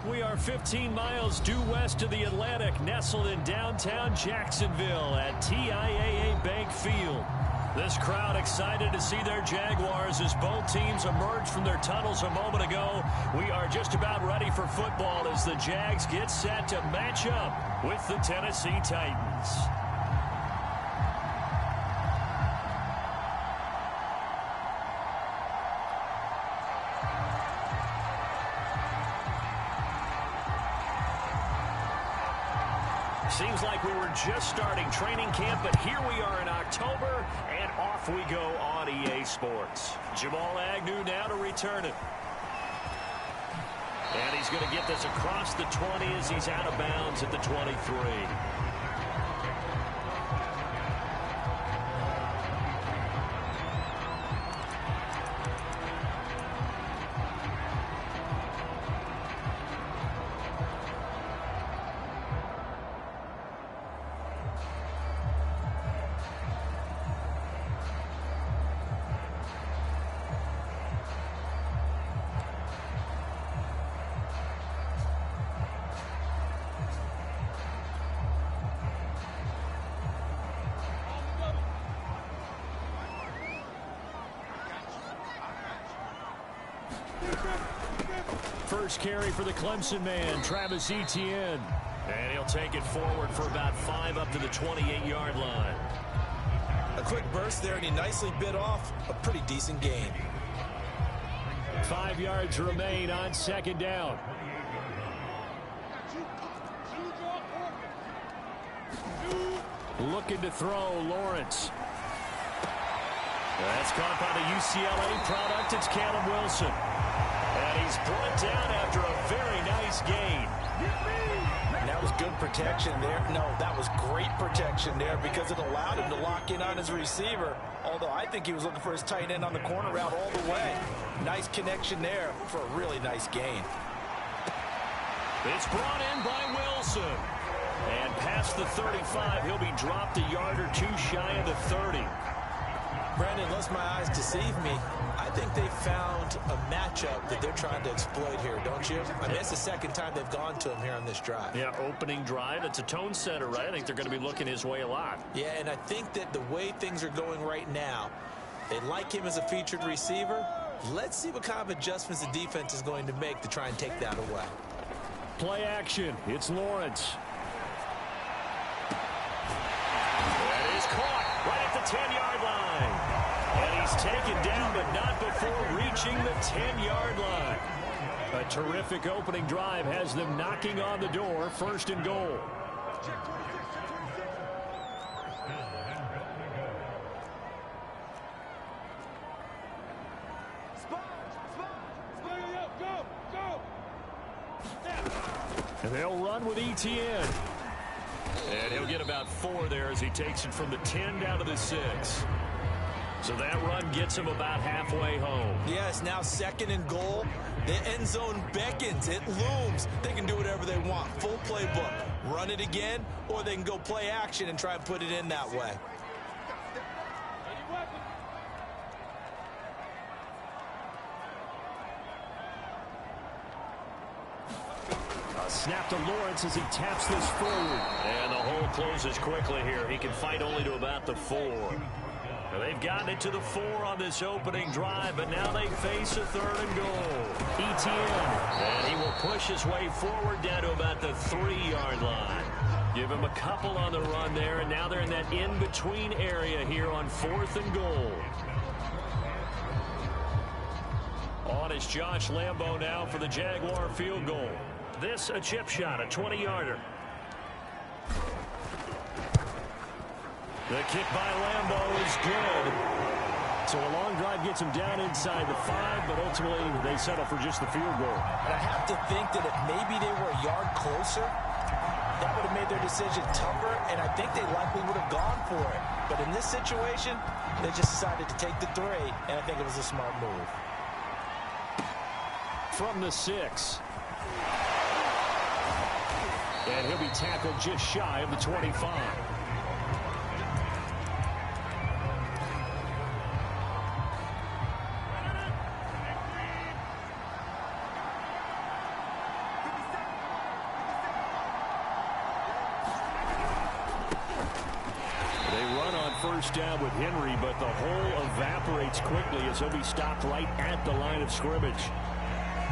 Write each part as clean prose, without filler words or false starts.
We are 15 miles due west of the Atlantic, nestled in downtown Jacksonville at TIAA Bank Field. This crowd excited to see their Jaguars as both teams emerged from their tunnels a moment ago. We are just about ready for football as the Jags get set to match up with the Tennessee Titans. Seems like we were just starting training camp, but here we are in October, and off we go on EA Sports. Jamal Agnew now to return it. And he's going to get this across the 20 as he's out of bounds at the 23. First carry for the Clemson man, Travis Etienne. And he'll take it forward for about 5 up to the 28-yard line. A quick burst there, and he nicely bit off a pretty decent gain. 5 yards remain on second down. Looking to throw, Lawrence. That's caught by the UCLA product. It's Caleb Wilson. And he's brought down after a very nice gain. And that was good protection there. No, that was great protection there because it allowed him to lock in on his receiver. Although I think he was looking for his tight end on the corner route all the way. Nice connection there for a really nice gain. It's brought in by Wilson. And past the 35, he'll be dropped a yard or two shy of the 30. Brandon, unless my eyes deceive me, I think they found a matchup that they're trying to exploit here, don't you? I mean, it's the second time they've gone to him here on this drive. Yeah, opening drive. It's a tone setter, right? I think they're going to be looking his way a lot. Yeah, and I think that the way things are going right now, they like him as a featured receiver. Let's see what kind of adjustments the defense is going to make to try and take that away. Play action. It's Lawrence. That is caught right at the 10-yard line. And he's taken down, but not before reaching the 10-yard line. A terrific opening drive has them knocking on the door, first and goal. And they'll run with Etienne. And he'll get about 4 there as he takes it from the 10 down to the 6. So that run gets him about halfway home. Yeah, it's now second and goal. The end zone beckons. It looms. They can do whatever they want. Full playbook. Run it again, or they can go play action and try and put it in that way. A snap to Lawrence as he taps this forward. And the hole closes quickly here. He can fight only to about the 4. They've gotten it to the 4 on this opening drive, but now they face a 3rd and goal. Etienne, and he will push his way forward down to about the 3-yard line. Give him a couple on the run there, and now they're in that in-between area here on 4th and goal. On is Josh Lambo now for the Jaguar field goal. This a chip shot, a 20-yarder. The kick by Lambo is good. So a long drive gets him down inside the 5, but ultimately they settle for just the field goal. And I have to think that if maybe they were a yard closer, that would have made their decision tougher, and I think they likely would have gone for it. But in this situation, they just decided to take the 3, and I think it was a smart move. From the 6. And he'll be tackled just shy of the 25. They run on first down with Henry, but the hole evaporates quickly as he'll be stopped right at the line of scrimmage.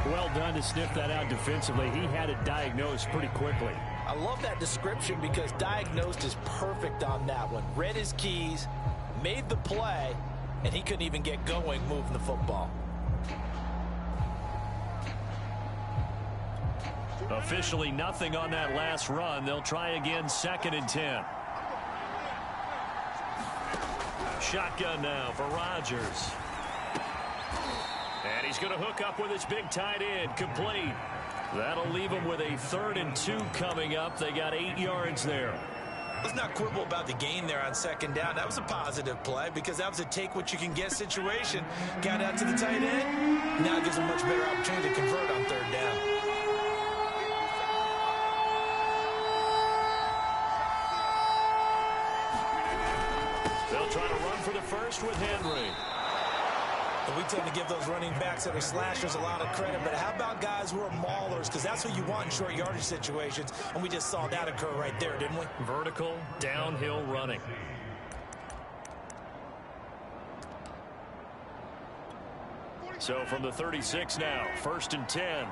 Well done to sniff that out defensively. He had it diagnosed pretty quickly. I love that description because diagnosed is perfect on that one. Read his keys, made the play, and he couldn't even get going moving the football. Officially nothing on that last run. They'll try again, 2nd and 10. Shotgun now for Rodgers. And he's going to hook up with his big tight end. Complete. That'll leave him with a 3rd and 2 coming up. They got 8 yards there. Let's not quibble about the gain there on 2nd down. That was a positive play because that was a take-what-you-can-get situation. Got out to the tight end. Now it gives him a much better opportunity to convert on 3rd down. They'll try to run for the first with Henry. And we tend to give those running backs that are slashers a lot of credit, but how about guys who are maulers? Because that's what you want in short yardage situations, and we just saw that occur right there, didn't we? Vertical, downhill running. So from the 36 now, 1st and 10.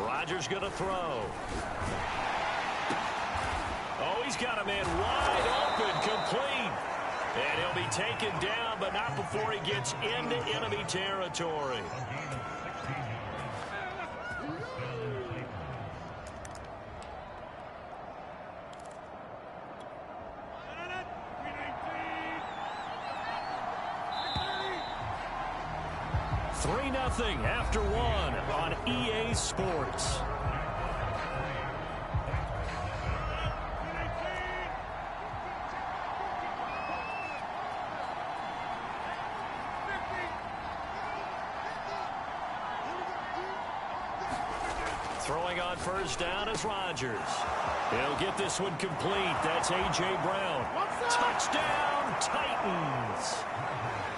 Rodgers going to throw. Oh, he's got a man wide open, complete. And he'll be taken down, but not before he gets into enemy territory. Three 0 after 1 on EA Sports. Throwing on first down is Rodgers. He'll get this one complete. That's A.J. Brown. Touchdown, Titans.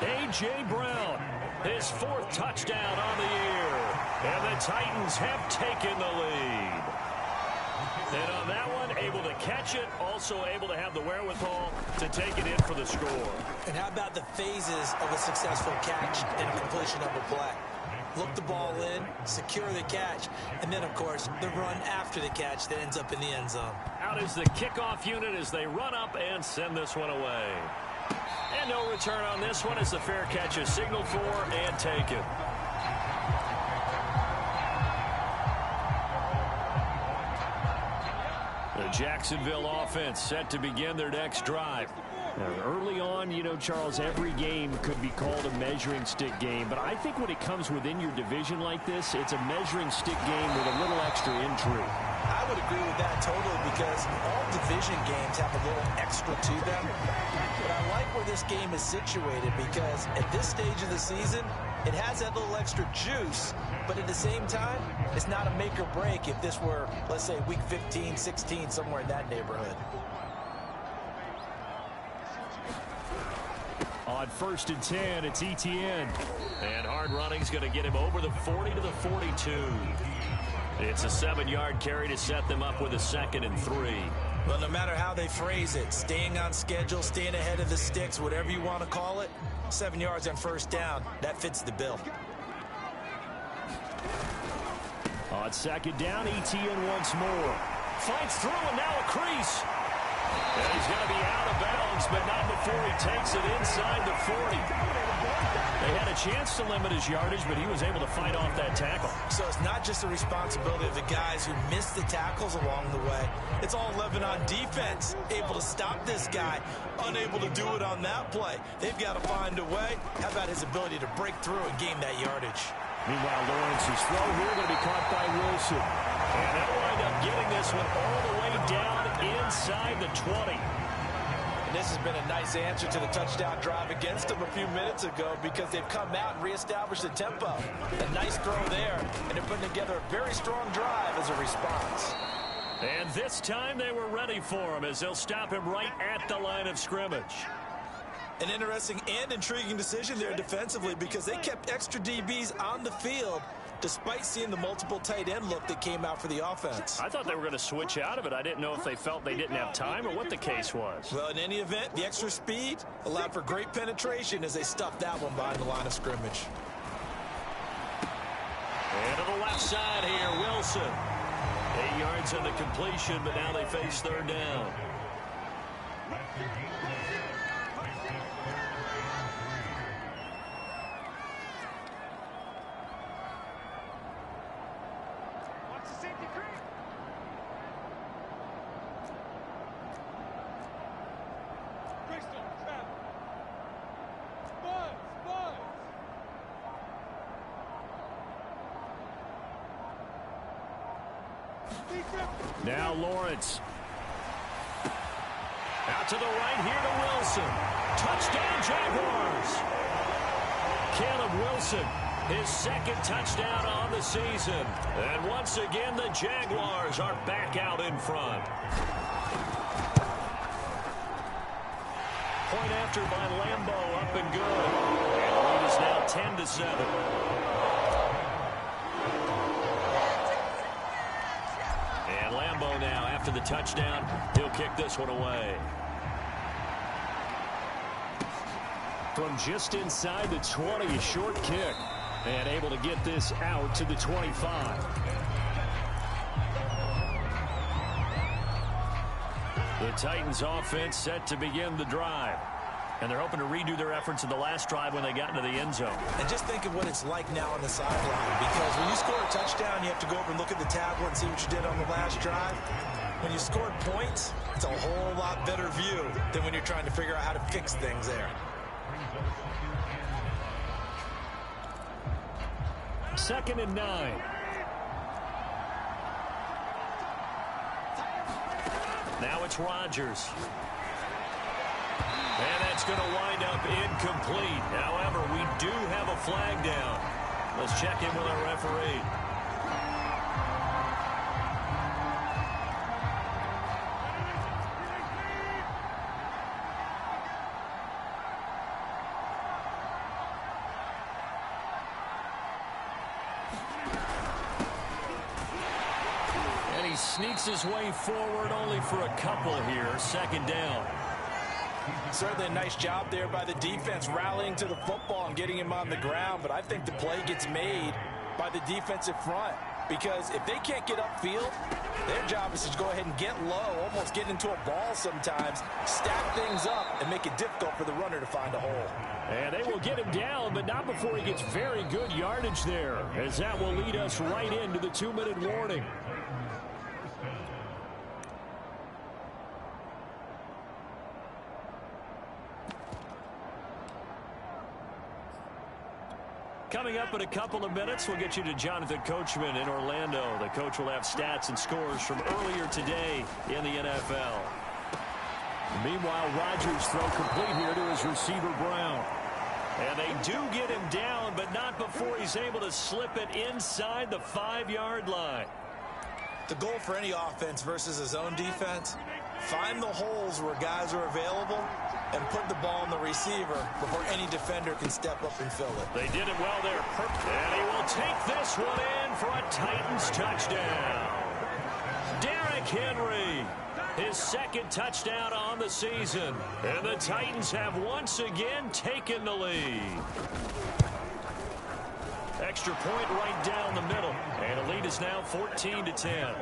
A.J. Brown, his 4th touchdown on the year. And the Titans have taken the lead. And on that one, able to catch it, also able to have the wherewithal to take it in for the score. And how about the phases of a successful catch and a completion of a play? Look the ball in, secure the catch, and then, of course, the run after the catch that ends up in the end zone. Out is the kickoff unit as they run up and send this one away. And no return on this one as the fair catch is signaled for and taken. The Jacksonville offense set to begin their next drive. Now, early on, you know, Charles, every game could be called a measuring stick game. But I think when it comes within your division like this, it's a measuring stick game with a little extra intrigue. I would agree with that totally because all division games have a little extra to them. But I like where this game is situated because at this stage of the season, it has that little extra juice. But at the same time, it's not a make or break if this were, let's say, week 15, 16, somewhere in that neighborhood. On 1st and 10, it's Etienne. And hard running's going to get him over the 40 to the 42. It's a 7-yard carry to set them up with a 2nd and 3. Well, no matter how they phrase it, staying on schedule, staying ahead of the sticks, whatever you want to call it, 7 yards on first down, that fits the bill. On 2nd down, Etienne once more. Fights through and now a crease. And he's going to be out of bounds, but not before he takes it inside the 40. They had a chance to limit his yardage, but he was able to fight off that tackle. So it's not just the responsibility of the guys who missed the tackles along the way. It's all 11 on defense, able to stop this guy, unable to do it on that play. They've got to find a way. How about his ability to break through and gain that yardage? Meanwhile, Lawrence's throw here going to be caught by Wilson. And they'll wind up getting this one all the way down inside the 20. And this has been a nice answer to the touchdown drive against them a few minutes ago because they've come out and reestablished the tempo. A nice throw there, and they're putting together a very strong drive as a response. And this time they were ready for him as they'll stop him right at the line of scrimmage. An interesting and intriguing decision there defensively because they kept extra DBs on the field despite seeing the multiple tight end look that came out for the offense. I thought they were going to switch out of it. I didn't know if they felt they didn't have time or what the case was. Well, in any event, the extra speed allowed for great penetration as they stuffed that one behind the line of scrimmage. And to the left side here, Wilson. 8 yards on the completion, but now they face third down. Now Lawrence. Out to the right here to Wilson. Touchdown Jaguars. Caleb Wilson, his second touchdown on the season. And once again, the Jaguars are back out in front. Point after by Lambeau, up and good. And the lead is now 10-7. Now after the touchdown, he'll kick this one away. From just inside the 20, a short kick. And able to get this out to the 25. The Titans offense set to begin the drive. And they're hoping to redo their efforts in the last drive when they got into the end zone. And just think of what it's like now on the sideline. Because when you score a touchdown, you have to go over and look at the tablet and see what you did on the last drive. When you scored points, it's a whole lot better view than when you're trying to figure out how to fix things there. Second and 9. Now it's Rodgers. And that's going to wind up incomplete. However, we do have a flag down. Let's check in with our referee. And he sneaks his way forward only for a couple here. Second down. Certainly a nice job there by the defense rallying to the football and getting him on the ground, but I think the play gets made by the defensive front because if they can't get upfield, their job is to go ahead and get low, almost get into a ball sometimes, stack things up, and make it difficult for the runner to find a hole. And they will get him down, but not before he gets very good yardage there, as that will lead us right into the 2-minute warning. Coming up in a couple of minutes, we'll get you to Jonathan Coachman in Orlando. The coach will have stats and scores from earlier today in the NFL. Meanwhile, Rodgers throw complete here to his receiver, Brown. And they do get him down, but not before he's able to slip it inside the 5-yard line. The goal for any offense versus his own defense, find the holes where guys are available and put the ball in the receiver before any defender can step up and fill it. They did it well there. And he will take this one in for a Titans touchdown. Derrick Henry, his second touchdown on the season. And the Titans have once again taken the lead. Extra point right down the middle. And the lead is now 14-10.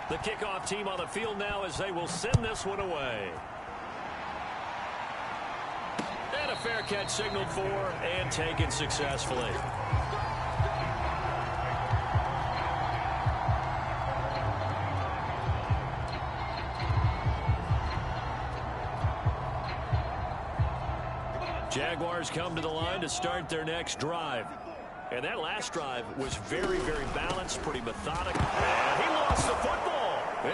The kickoff team on the field now as they will send this one away. And a fair catch signaled for and taken successfully. Jaguars come to the line to start their next drive. And that last drive was very, very balanced, pretty methodical. And he lost the football.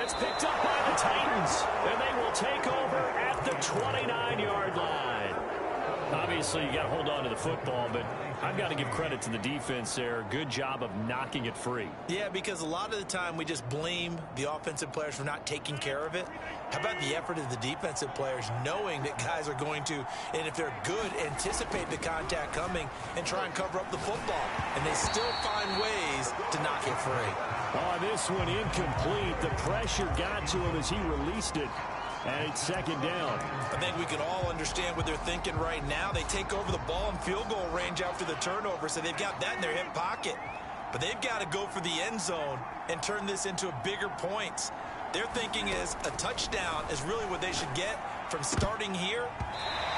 It's picked up by the Titans. And they will take over at the 29-yard line. Obviously, you got to hold on to the football, but I've got to give credit to the defense there. Good job of knocking it free. Yeah, because a lot of the time we just blame the offensive players for not taking care of it. How about the effort of the defensive players knowing that guys are going to, and if they're good, anticipate the contact coming and try and cover up the football. And they still find ways to knock it free. Oh, this one incomplete. The pressure got to him as he released it. And it's second down. I think we can all understand what they're thinking right now. They take over the ball in field goal range after the turnover, so they've got that in their hip pocket. But they've got to go for the end zone and turn this into bigger points. Their thinking is a touchdown is really what they should get from starting here.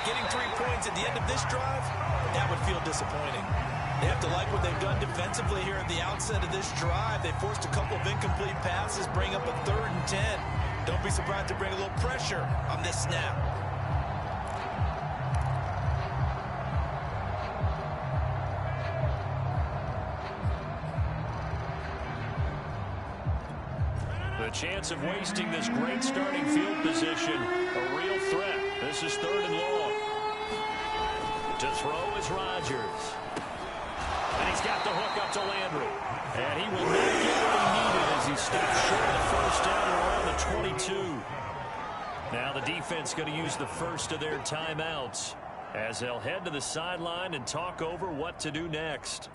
Getting 3 points at the end of this drive, that would feel disappointing. They have to like what they've done defensively here at the outset of this drive. They forced a couple of incomplete passes, bring up a 3rd and 10. Don't be surprised to bring a little pressure on this snap. The chance of wasting this great starting field position, a real threat. This is 3rd and long. To throw is Rodgers. And he's got the hook up to Landry. And he will not get what he needed as he stops short of the first down around the 22. Now the defense going to use the first of their timeouts as they'll head to the sideline and talk over what to do next.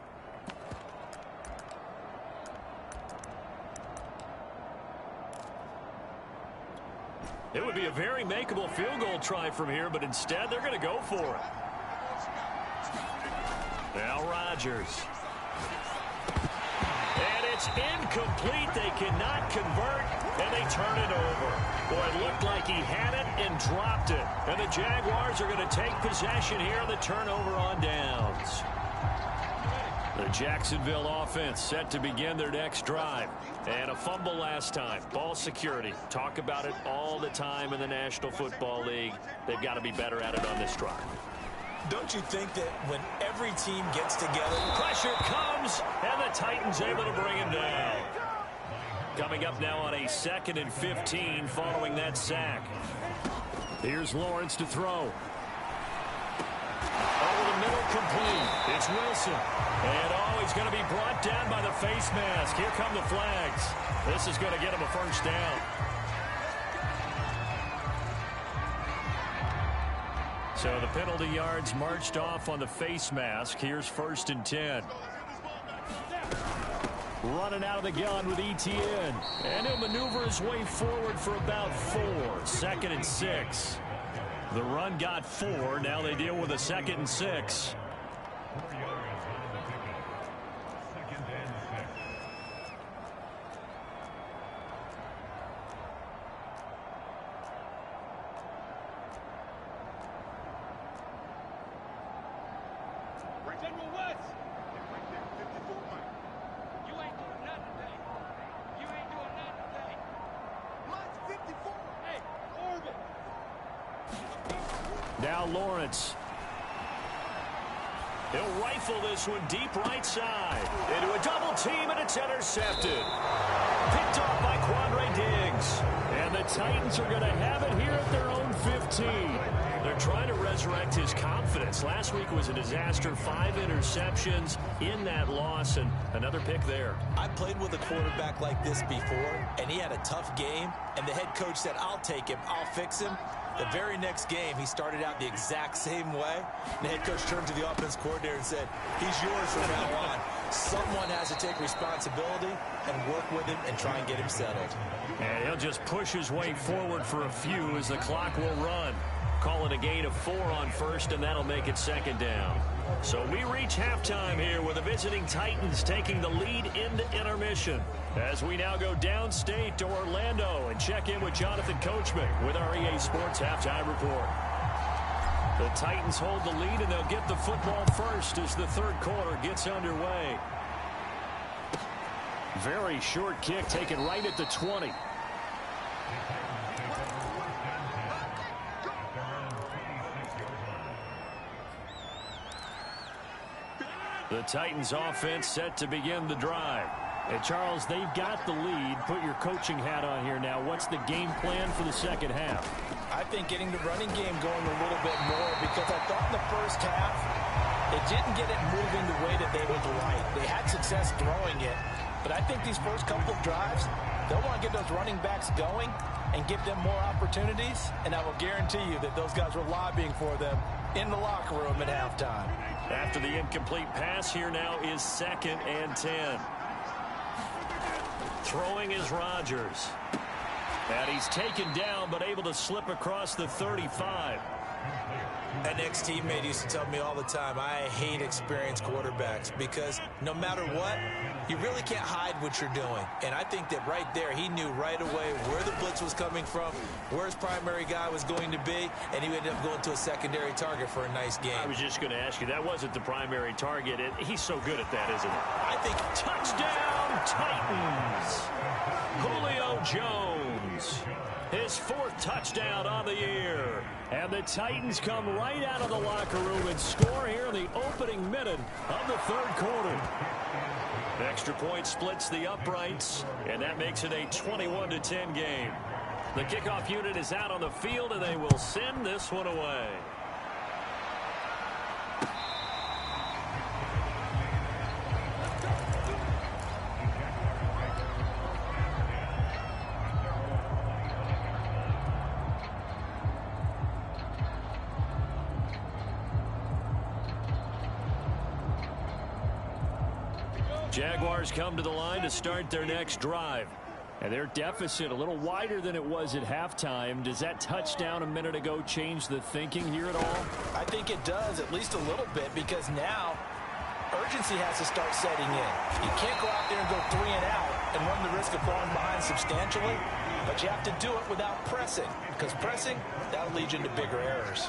It would be a very makeable field goal try from here, but instead they're going to go for it. Now Rodgers. And it's incomplete. They cannot convert, and they turn it over. Boy, it looked like he had it and dropped it. And the Jaguars are going to take possession here on the turnover on downs. The Jacksonville offense set to begin their next drive. And a fumble last time. Ball security. Talk about it all the time in the National Football League. They've got to be better at it on this drive. Don't you think that when every team gets together, pressure comes, and the Titans able to bring him down. Coming up now on a 2nd and 15 following that sack. Here's Lawrence to throw. Over the middle, complete. It's Wilson. And he's going to be brought down by the face mask. Here come the flags. This is going to get him a first down. So the penalty yards marched off on the face mask. Here's 1st and 10. Running out of the gun with Etienne. And he'll maneuver his way forward for about 4. 2nd and 6. The run got 4. Now they deal with a 2nd and 6. Now Lawrence. He'll rifle this one deep right side. Into a double team, and it's intercepted. Picked off by Quandre Diggs. And the Titans are going to have it here at their own 15. They're trying to resurrect his confidence. Last week was a disaster. 5 interceptions in that loss, and another pick there. I played with a quarterback like this before, and he had a tough game, and the head coach said, I'll take him, I'll fix him. The very next game, he started out the exact same way. The head coach turned to the offense coordinator and said, he's yours from now on. Someone has to take responsibility and work with him and try and get him settled. And he'll just push his way forward for a few as the clock will run. Call it a gain of 4 on 1st, and that'll make it 2nd down. So we reach halftime here with the visiting Titans taking the lead into intermission. As we now go downstate to Orlando and check in with Jonathan Coachman with our EA Sports Halftime Report. The Titans hold the lead, and they'll get the football first as the 3rd quarter gets underway. Very short kick taken right at the 20. The Titans offense set to begin the drive. And Charles, they've got the lead. Put your coaching hat on here now. What's the game plan for the second half? I think getting the running game going a little bit more, because I thought in the first half it didn't get it moving the way that they would like. They had success throwing it, but I think these first couple of drives, they'll want to get those running backs going and give them more opportunities, and I will guarantee you that those guys were lobbying for them in the locker room at halftime. After the incomplete pass, here now is 2nd and 10. Throwing is Rodgers. And he's taken down, but able to slip across the 35. An ex-teammate used to tell me all the time, I hate experienced quarterbacks, because no matter what, you really can't hide what you're doing. And I think that right there, he knew right away where the blitz was coming from, where his primary guy was going to be, and he ended up going to a secondary target for a nice game. I was just going to ask you, that wasn't the primary target. He's so good at that, isn't he? I think touchdown Titans. Julio Jones. His 4th touchdown on the year. And the Titans come right out of the locker room and score here in the opening minute of the 3rd quarter. The extra point splits the uprights, and that makes it a 21-10 game. The kickoff unit is out on the field, and they will send this one away. Jaguars come to the line to start their next drive. And their deficit a little wider than it was at halftime. Does that touchdown a minute ago change the thinking here at all? I think it does, at least a little bit, because now urgency has to start setting in. You can't go out there and go 3 and out and run the risk of falling behind substantially, but you have to do it without pressing, because pressing, that'll lead you into bigger errors.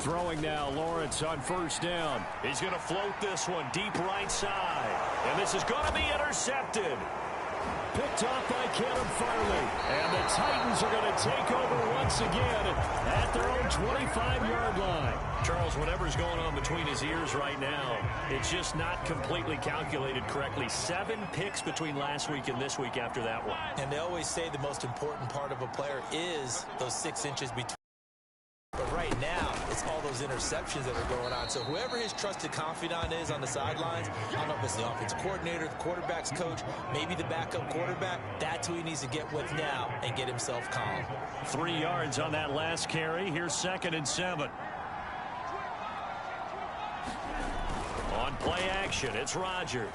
Throwing now, Lawrence on 1st down. He's going to float this one deep right side. And this is going to be intercepted. Picked off by Caleb Farley. And the Titans are going to take over once again at their own 25-yard line. Charles, whatever's going on between his ears right now, it's just not completely calculated correctly. 7 picks between last week and this week after that one. And they always say the most important part of a player is those 6 inches between. But right now, it's all those interceptions that are going on. So whoever his trusted confidant is on the sidelines, I don't know if it's the offensive coordinator, the quarterback's coach, maybe the backup quarterback, that's who he needs to get with now and get himself calm. 3 yards on that last carry. Here's 2nd and 7. On play action, it's Rodgers.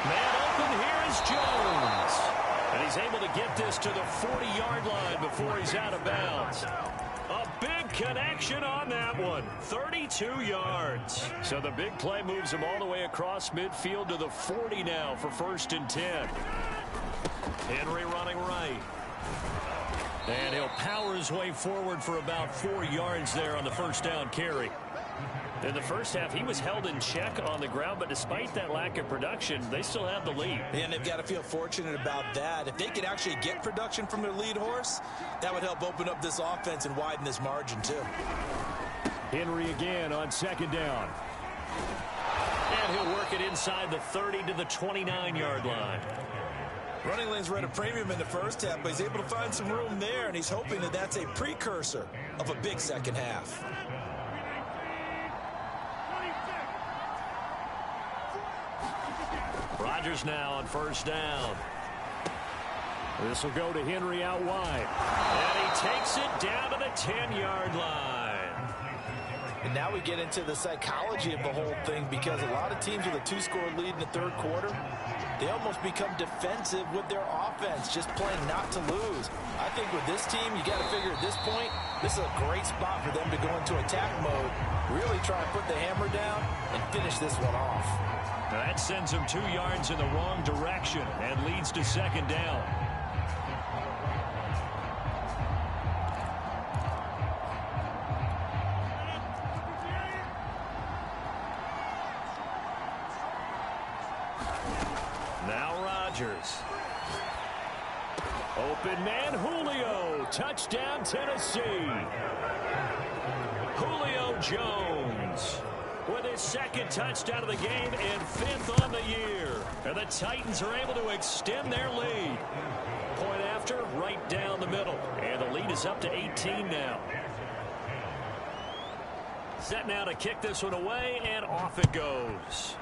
Man open, here is Jones. And he's able to get this to the 40-yard line before he's out of bounds. A big connection on that one. 32 yards. So the big play moves him all the way across midfield to the 40 now for 1st and 10. Henry running right. And he'll power his way forward for about 4 yards there on the 1st down carry. In the first half, he was held in check on the ground, but despite that lack of production, they still have the lead. And they've got to feel fortunate about that. If they could actually get production from their lead horse, that would help open up this offense and widen this margin, too. Henry again on 2nd down. And he'll work it inside the 30 to the 29-yard line. Running lanes were at a premium in the first half, but he's able to find some room there, and he's hoping that that's a precursor of a big second half. Rodgers now on 1st down. This will go to Henry out wide. And he takes it down to the 10-yard line. And now we get into the psychology of the whole thing, because a lot of teams with a 2-score lead in the 3rd quarter, they almost become defensive with their offense, just playing not to lose. I think with this team, you got to figure at this point, this is a great spot for them to go into attack mode, really try to put the hammer down and finish this one off. Now that sends him 2 yards in the wrong direction and leads to 2nd down. Now Rodgers. Open man, Julio. Touchdown, Tennessee. Julio Jones with his second touchdown of the game and 5th on the year. And the Titans are able to extend their lead. Point after, right down the middle. And the lead is up to 18 now. Set now to kick this one away, and off it goes.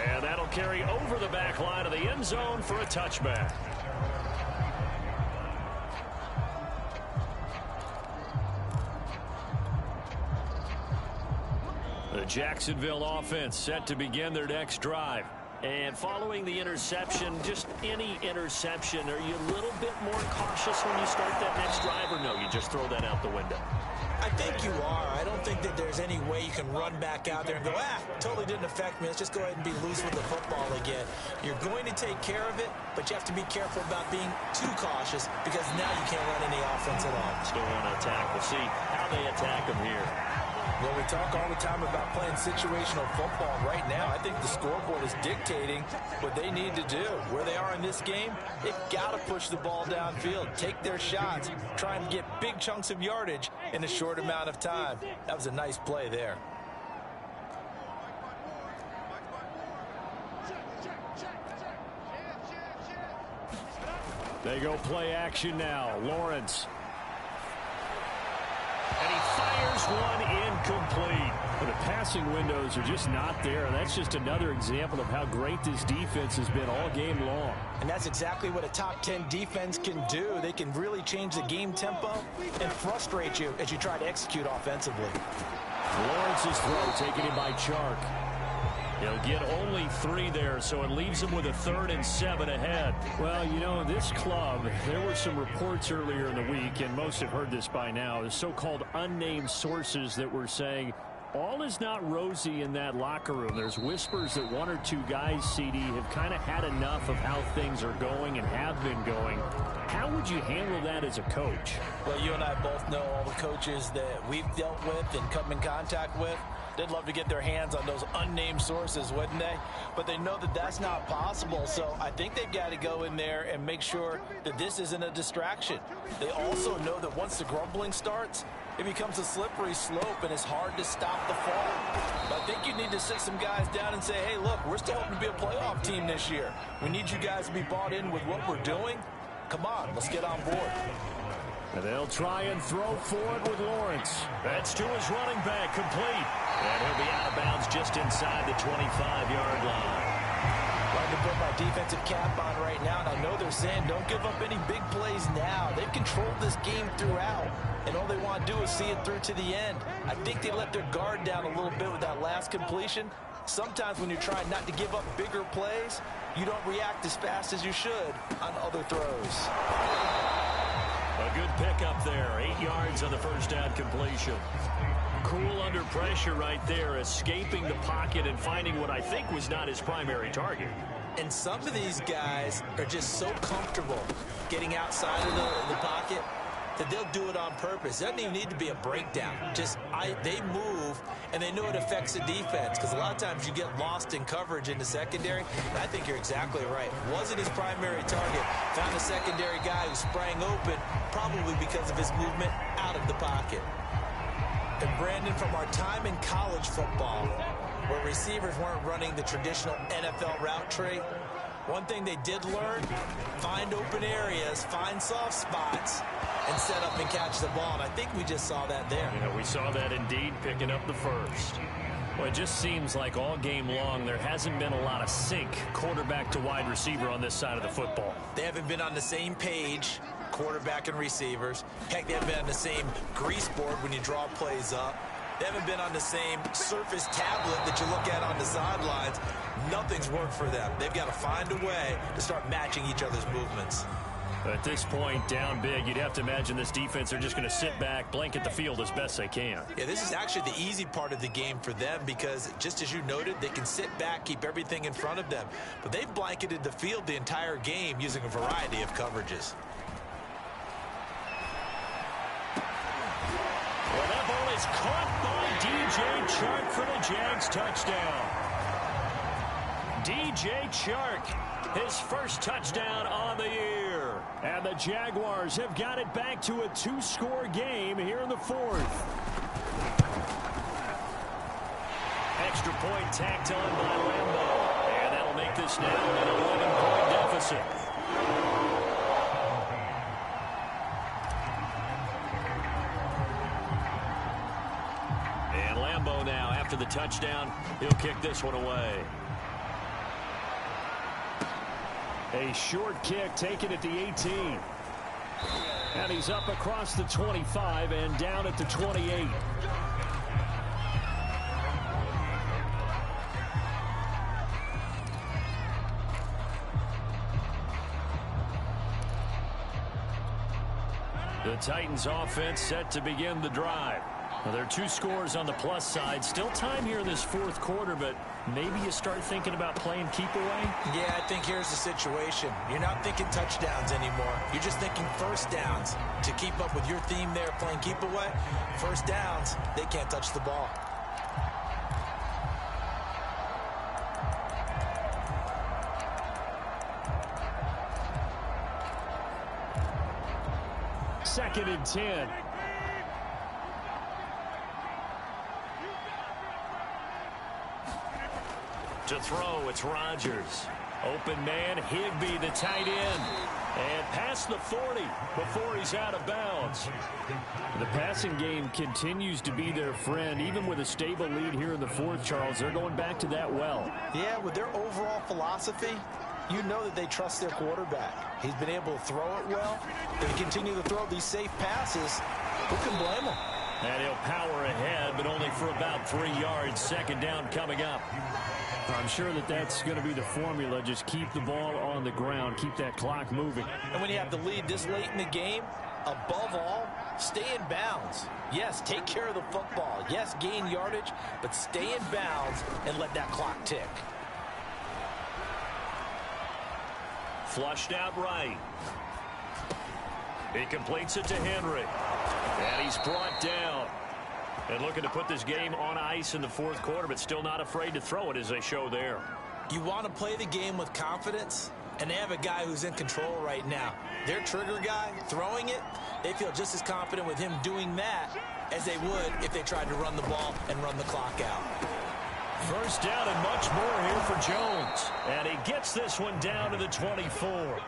And that'll carry over the back line of the end zone for a touchback. The Jacksonville offense set to begin their next drive. And following the interception, just any interception, are you a little bit more cautious when you start that next drive, or no, you just throw that out the window? I think you are. I don't think that there's any way you can run back out there and go, totally didn't affect me. Let's just go ahead and be loose with the football again. You're going to take care of it, but you have to be careful about being too cautious because now you can't run any offense at all. Still want to attack. We'll see how they attack them here. Well, we talk all the time about playing situational football. Right now, I think the scoreboard is dictating what they need to do. Where they are in this game, they've got to push the ball downfield, take their shots, try and get big chunks of yardage in a short amount of time. That was a nice play there. They go play action now. Lawrence. And he fires one incomplete. But the passing windows are just not there. And that's just another example of how great this defense has been all game long. And that's exactly what a top 10 defense can do. They can really change the game tempo and frustrate you as you try to execute offensively. Lawrence's throw taken in by Chark. He'll get only 3 there, so it leaves him with a 3rd and 7 ahead. Well, you know, this club, there were some reports earlier in the week, and most have heard this by now, the so-called unnamed sources that were saying all is not rosy in that locker room. There's whispers that 1 or 2 guys, CD, have kind of had enough of how things are going and have been going. How would you handle that as a coach? Well, you and I both know all the coaches that we've dealt with and come in contact with. They'd love to get their hands on those unnamed sources, wouldn't they? But they know that that's not possible, so I think they've got to go in there and make sure that this isn't a distraction. They also know that once the grumbling starts, it becomes a slippery slope, and it's hard to stop the fall. But I think you need to sit some guys down and say, hey, look, we're still hoping to be a playoff team this year. We need you guys to be bought in with what we're doing. Come on, let's get on board. And they'll try and throw for it with Lawrence. That's to his running back, complete. And he'll be out of bounds just inside the 25-yard line. Trying to put my defensive cap on right now, and I know they're saying don't give up any big plays now. They've controlled this game throughout, and all they want to do is see it through to the end. I think they let their guard down a little bit with that last completion. Sometimes when you're trying not to give up bigger plays, you don't react as fast as you should on other throws. A good pickup there. 8 yards on the first down completion. Cool under pressure right there, escaping the pocket and finding what I think was not his primary target. And some of these guys are just so comfortable getting outside of the pocket that they'll do it on purpose. It doesn't even need to be a breakdown. They move, and they know it affects the defense, because a lot of times you get lost in coverage in the secondary. And I think you're exactly right. Wasn't his primary target. Found a secondary guy who sprang open, probably because of his movement out of the pocket. And Brandon, from our time in college football, where receivers weren't running the traditional NFL route tree, one thing they did learn, find open areas, find soft spots, and set up and catch the ball. And I think we just saw that there. Yeah, we saw that indeed, picking up the first. Well, it just seems like all game long there hasn't been a lot of sync quarterback to wide receiver on this side of the football. They haven't been on the same page, quarterback and receivers. Heck, they haven't been on the same grease board when you draw plays up. They haven't been on the same surface tablet that you look at on the sidelines. Nothing's worked for them. They've got to find a way to start matching each other's movements. At this point, down big, you'd have to imagine this defense are just going to sit back, blanket the field as best they can. Yeah, this is actually the easy part of the game for them because, just as you noted, they can sit back, keep everything in front of them. But they've blanketed the field the entire game using a variety of coverages. Well, that ball is caught by DJ Chark for the Jags touchdown. DJ Chark, his first touchdown on the year. And the Jaguars have got it back to a 2-score game here in the fourth. Extra point tacked on by Lambeau. And that'll make this now an 11-point deficit. And Lambeau now, after the touchdown, he'll kick this one away. A short kick taken at the 18. And he's up across the 25 and down at the 28. The Titans offense set to begin the drive. Well, there are 2 scores on the plus side. Still time here in this fourth quarter, but maybe you start thinking about playing keep away? Yeah, I think here's the situation. You're not thinking touchdowns anymore. You're just thinking first downs. To keep up with your theme there, playing keep away, first downs, they can't touch the ball. Second and 10. To throw, it's Rodgers. Open man, Higbee, the tight end. And past the 40 before he's out of bounds. The passing game continues to be their friend. Even with a stable lead here in the fourth, Charles, they're going back to that well. Yeah, with their overall philosophy, you know that they trust their quarterback. He's been able to throw it well. They continue to throw these safe passes. Who can blame him? And he'll power ahead, but only for about 3 yards. Second down coming up. I'm sure that that's going to be the formula. Just keep the ball on the ground. Keep that clock moving. And when you have the lead this late in the game, above all, stay in bounds. Yes, take care of the football. Yes, gain yardage, but stay in bounds and let that clock tick. Flushed out right. He completes it to Henry. And he's brought down. And looking to put this game on ice in the fourth quarter, but still not afraid to throw it as they show there. You want to play the game with confidence, and they have a guy who's in control right now. Their trigger guy, throwing it, they feel just as confident with him doing that as they would if they tried to run the ball and run the clock out. First down and much more here for Jones. And he gets this one down to the 24.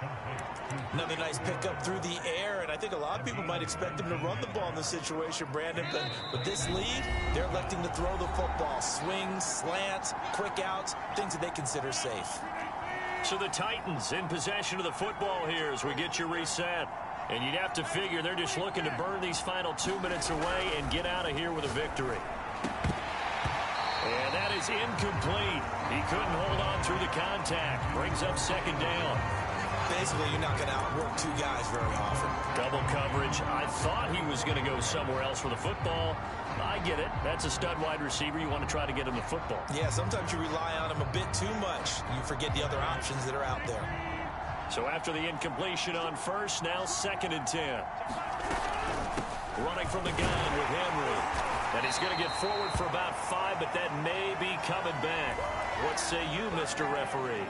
Another nice pickup through the air, and I think a lot of people might expect him to run the ball in this situation, Brandon, but with this lead, they're electing to throw the football. Swings, slants, quick outs, things that they consider safe. So the Titans in possession of the football here as we get you reset. And you'd have to figure they're just looking to burn these final 2 minutes away and get out of here with a victory. And that is incomplete. He couldn't hold on through the contact. Brings up second down. Basically, you're not going to outwork 2 guys very often. Double coverage. I thought he was going to go somewhere else with the football. I get it. That's a stud wide receiver. You want to try to get him the football. Yeah, sometimes you rely on him a bit too much. You forget the other options that are out there. So after the incompletion on first, now second and 10. Running from the gun with Henry. And he's going to get forward for about 5, but that may be coming back. What say you, Mr. Referee?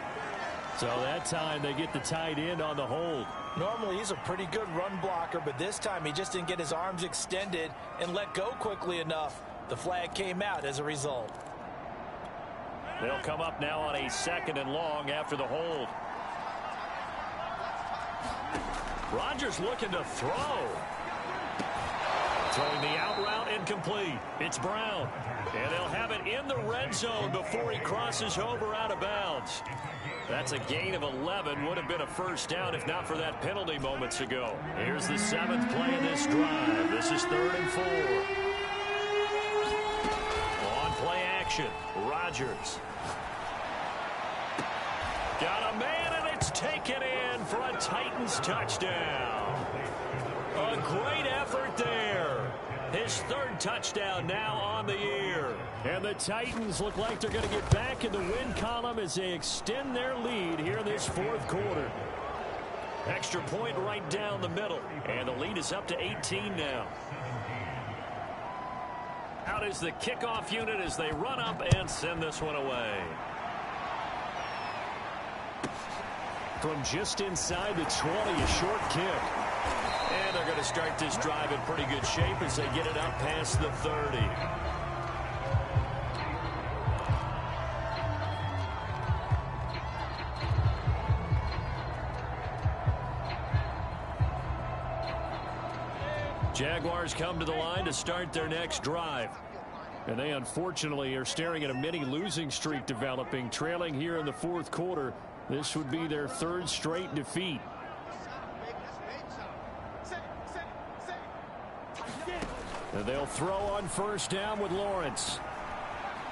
So that time they get the tight end on the hold. Normally he's a pretty good run blocker, but this time he just didn't get his arms extended and let go quickly enough. The flag came out as a result. They'll come up now on a second and long after the hold. Rodgers looking to throw. Throwing the out route incomplete. It's Brown. And they'll have it in the red zone before he crosses over out of bounds. That's a gain of 11. Would have been a first down if not for that penalty moments ago. Here's the 7th play of this drive. This is 3rd and 4. On play action. Rodgers. Got a man, and it's taken in for a Titans touchdown. A great effort there. His 3rd touchdown now on the year. And the Titans look like they're going to get back in the win column as they extend their lead here in this fourth quarter. Extra point right down the middle. And the lead is up to 18 now. Out is the kickoff unit as they run up and send this one away. From just inside the 20, a short kick. And they're going to start this drive in pretty good shape as they get it out past the 30. Jaguars come to the line to start their next drive. And they unfortunately are staring at a mini losing streak developing, trailing here in the fourth quarter. This would be their third straight defeat. And they'll throw on first down with Lawrence.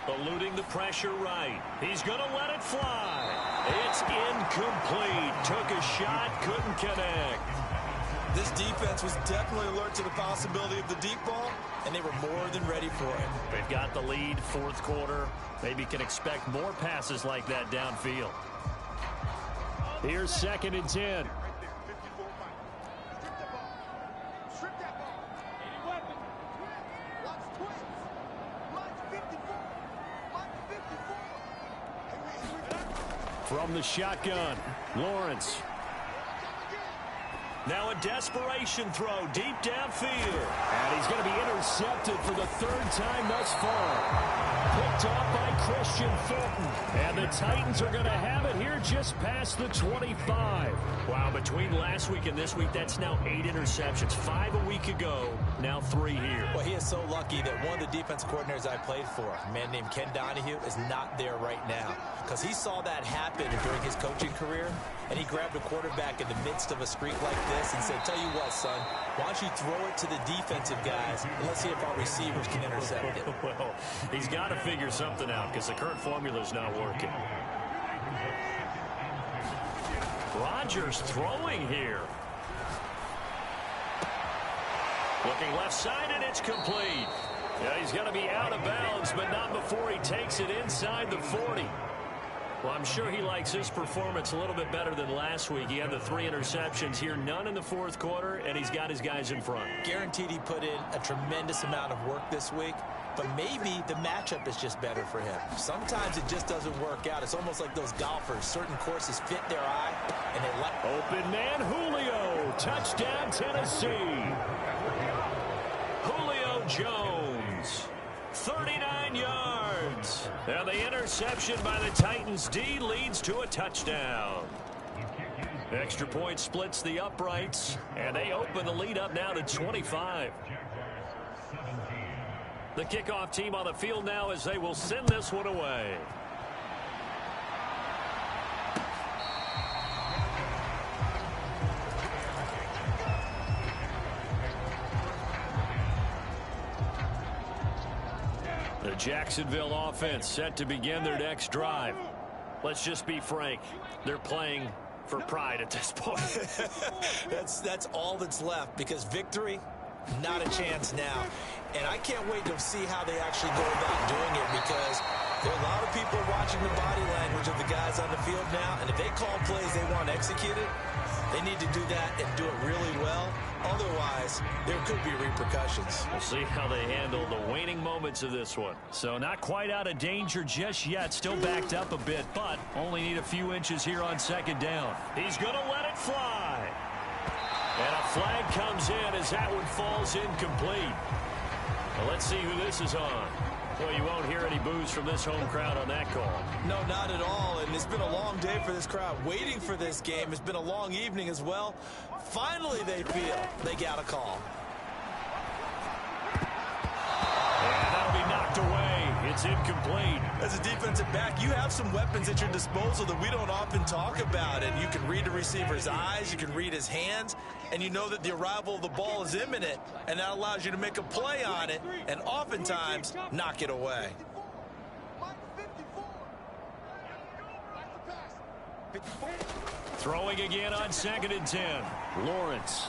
Eluding the pressure right. He's going to let it fly. It's incomplete. Took a shot, couldn't connect. This defense was definitely alert to the possibility of the deep ball, and they were more than ready for it. They've got the lead, fourth quarter. Maybe can expect more passes like that downfield. Here's 2nd and 10. From the shotgun, Lawrence. Now a desperation throw deep downfield. And he's going to be intercepted for the third time thus far. Picked off by Christian Fulton. And the Titans are going to have it here just past the 25. Wow, between last week and this week, that's now 8 interceptions. 5 a week ago, now 3 here. Well, he is so lucky that one of the defense coordinators I played for, a man named Ken Donahue, is not there right now. Because he saw that happen during his coaching career, and he grabbed a quarterback in the midst of a streak like this and said, tell you what, son, why don't you throw it to the defensive guys, and let's see if our receivers can intercept it. Well, he's got to figure something out because the current formula is not working. Rodgers throwing here. Looking left side, and it's complete. Yeah, he's going to be out of bounds, but not before he takes it inside the 40. Well, I'm sure he likes his performance a little bit better than last week. He had the 3 interceptions here, none in the fourth quarter, and he's got his guys in front. Guaranteed he put in a tremendous amount of work this week, but maybe the matchup is just better for him. Sometimes it just doesn't work out. It's almost like those golfers. Certain courses fit their eye, and they like... Open man, Julio. Touchdown, Tennessee. Julio Jones. 39 yards. And the interception by the Titans D leads to a touchdown. Extra point splits the uprights, and they open the lead up now to 25. The kickoff team on the field now as they will send this one away. The Jacksonville offense set to begin their next drive. Let's just be frank. They're playing for pride at this point. That's all that's left, because victory, not a chance now. And I can't wait to see how they actually go about doing it, because there are a lot of people watching the body language of the guys on the field now, and if they call plays they want executed, they need to do that and do it really well. Otherwise, there could be repercussions. We'll see how they handle the waning moments of this one. So not quite out of danger just yet. Still backed up a bit, but only need a few inches here on 2nd down. He's going to let it fly. And a flag comes in as that one falls incomplete. Well, let's see who this is on. Well, you won't hear any boos from this home crowd on that call. No, not at all. And it's been a long day for this crowd waiting for this game. It's been a long evening as well. Finally, they feel they got a call. And that'll be knocked away. It's incomplete. As a defensive back, you have some weapons at your disposal that we don't often talk about. And you can read the receiver's eyes, you can read his hands, and you know that the arrival of the ball is imminent, and that allows you to make a play on it and oftentimes knock it away. Throwing again on 2nd and 10. Lawrence.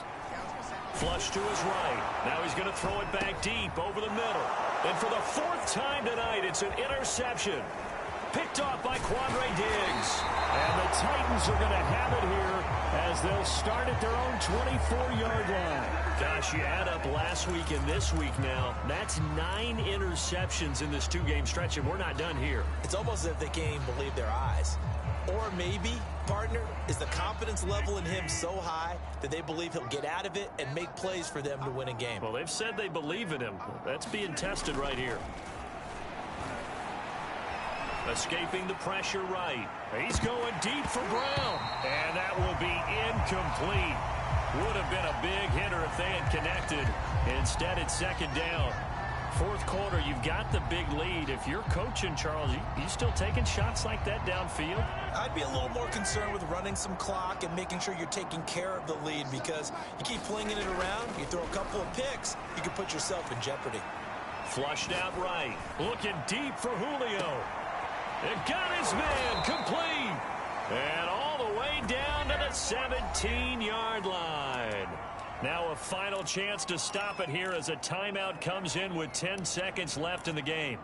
Flush to his right. Now he's going to throw it back deep over the middle. And for the 4th time tonight, it's an interception. Picked off by Quandre Diggs. And the Titans are going to have it here as they'll start at their own 24-yard line. Gosh, you add up last week and this week now. That's 9 interceptions in this 2-game stretch, and we're not done here. It's almost as if they can't even believe their eyes. Or maybe partner, is the confidence level in him so high that they believe he'll get out of it and make plays for them to win a game. Well, they've said they believe in him. That's being tested right here. Escaping the pressure right. He's going deep for Brown. And that will be incomplete. Would have been a big hitter if they had connected. Instead, it's second down. Fourth quarter, you've got the big lead. If you're coaching, Charles, you still taking shots like that downfield? I'd be a little more concerned with running some clock and making sure you're taking care of the lead, because you keep flinging it around, you throw a couple of picks, you can put yourself in jeopardy. Flushed out right. Looking deep for Julio. It got his man complete. And all the way down to the 17-yard line. Now a final chance to stop it here as a timeout comes in with 10 seconds left in the game.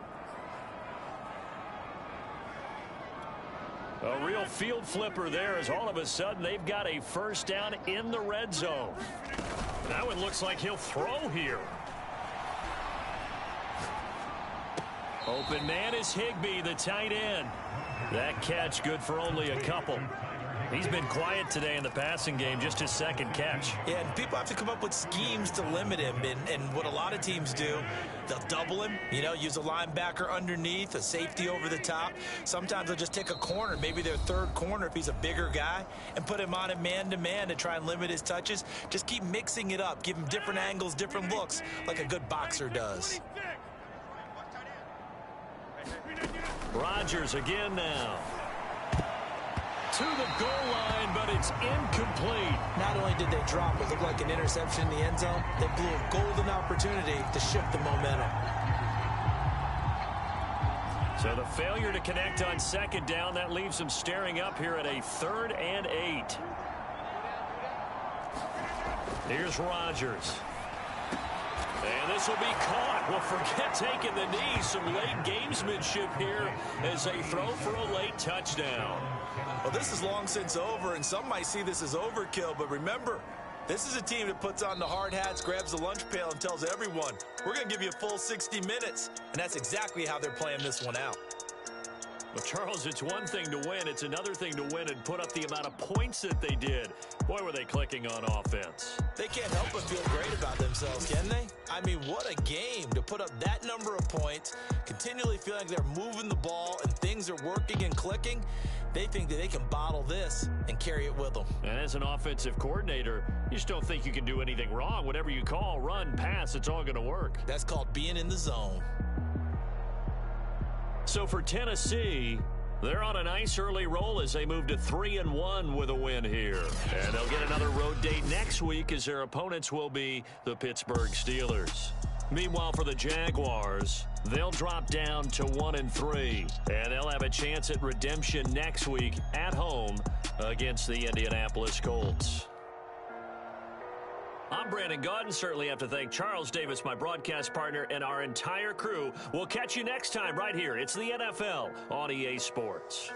A real field flipper there, as all of a sudden they've got a first down in the red zone. That one looks like he'll throw here. Open man is Higbee, the tight end. That catch good for only a couple. He's been quiet today in the passing game, just his second catch. Yeah, and people have to come up with schemes to limit him. And what a lot of teams do, they'll double him, use a linebacker underneath, a safety over the top. Sometimes they'll just take a corner, maybe their third corner if he's a bigger guy, and put him on a man-to-man to try and limit his touches. Just keep mixing it up, give him different angles, different looks, like a good boxer does. Rodgers again now. To the goal line, but it's incomplete. Not only did they drop what looked like an interception in the end zone, they blew a golden opportunity to shift the momentum. So the failure to connect on second down, that leaves them staring up here at a 3rd and 8. Here's Rodgers. And this will be caught. Well, forget taking the knee. Some late gamesmanship here as they throw for a late touchdown. Well, this is long since over, and some might see this as overkill. But remember, this is a team that puts on the hard hats, grabs the lunch pail, and tells everyone, we're going to give you a full 60 minutes. And that's exactly how they're playing this one out. Well, Charles, it's one thing to win. It's another thing to win and put up the amount of points that they did. Boy, were they clicking on offense. They can't help but feel great about themselves, can they? I mean, what a game to put up that number of points, continually feeling like they're moving the ball and things are working and clicking. They think that they can bottle this and carry it with them. And as an offensive coordinator, you just don't think you can do anything wrong. Whatever you call, run, pass, it's all going to work. That's called being in the zone. So for Tennessee, they're on a nice early roll as they move to 3-1 with a win here. And they'll get another road date next week as their opponents will be the Pittsburgh Steelers. Meanwhile, for the Jaguars, they'll drop down to 1-3. And they'll have a chance at redemption next week at home against the Indianapolis Colts. I'm Brandon Gaudin. Certainly have to thank Charles Davis, my broadcast partner, and our entire crew. We'll catch you next time right here. It's the NFL on EA Sports.